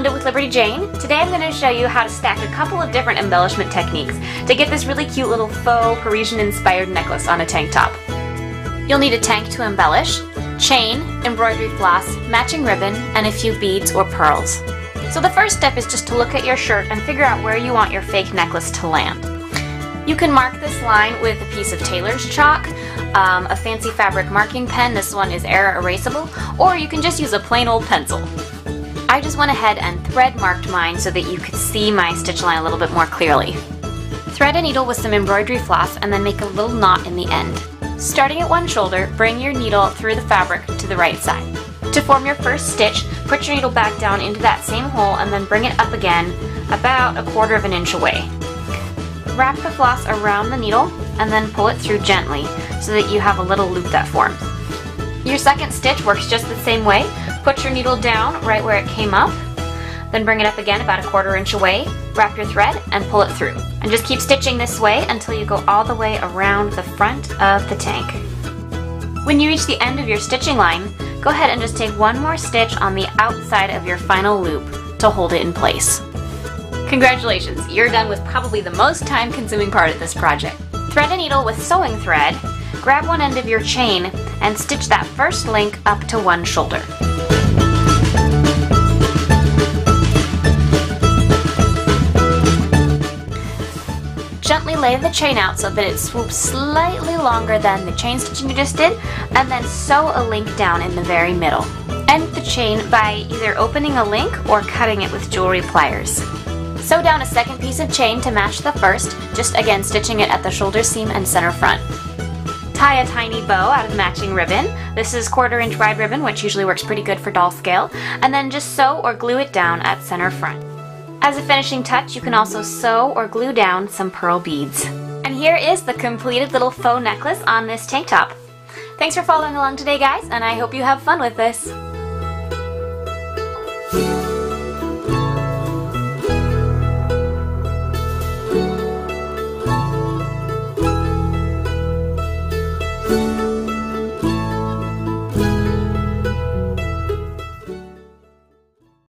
With Liberty Jane. Today I'm going to show you how to stack a couple of different embellishment techniques to get this really cute little faux Parisian inspired necklace on a tank top. You'll need a tank to embellish, chain, embroidery floss, matching ribbon, and a few beads or pearls. So the first step is just to look at your shirt and figure out where you want your fake necklace to land. You can mark this line with a piece of tailor's chalk, a fancy fabric marking pen, this one is error erasable, or you can just use a plain old pencil. I just went ahead and thread marked mine so that you could see my stitch line a little bit more clearly. Thread a needle with some embroidery floss and then make a little knot in the end. Starting at one shoulder, bring your needle through the fabric to the right side. To form your first stitch, put your needle back down into that same hole and then bring it up again about 1/4 inch away. Wrap the floss around the needle and then pull it through gently so that you have a little loop that forms. Your second stitch works just the same way. Put your needle down right where it came up, then bring it up again about 1/4 inch away, wrap your thread, and pull it through. And just keep stitching this way until you go all the way around the front of the tank. When you reach the end of your stitching line, go ahead and just take one more stitch on the outside of your final loop to hold it in place. Congratulations, you're done with probably the most time-consuming part of this project. Thread a needle with sewing thread, grab one end of your chain, and stitch that first link up to one shoulder. Gently lay the chain out so that it swoops slightly longer than the chain stitching you just did, and then sew a link down in the very middle. End the chain by either opening a link or cutting it with jewelry pliers. Sew down a second piece of chain to match the first, just again stitching it at the shoulder seam and center front. Tie a tiny bow out of matching ribbon. This is 1/4 inch wide ribbon, which usually works pretty good for doll scale, and then just sew or glue it down at center front. As a finishing touch, you can also sew or glue down some pearl beads. And here is the completed little faux necklace on this tank top. Thanks for following along today, guys, and I hope you have fun with this.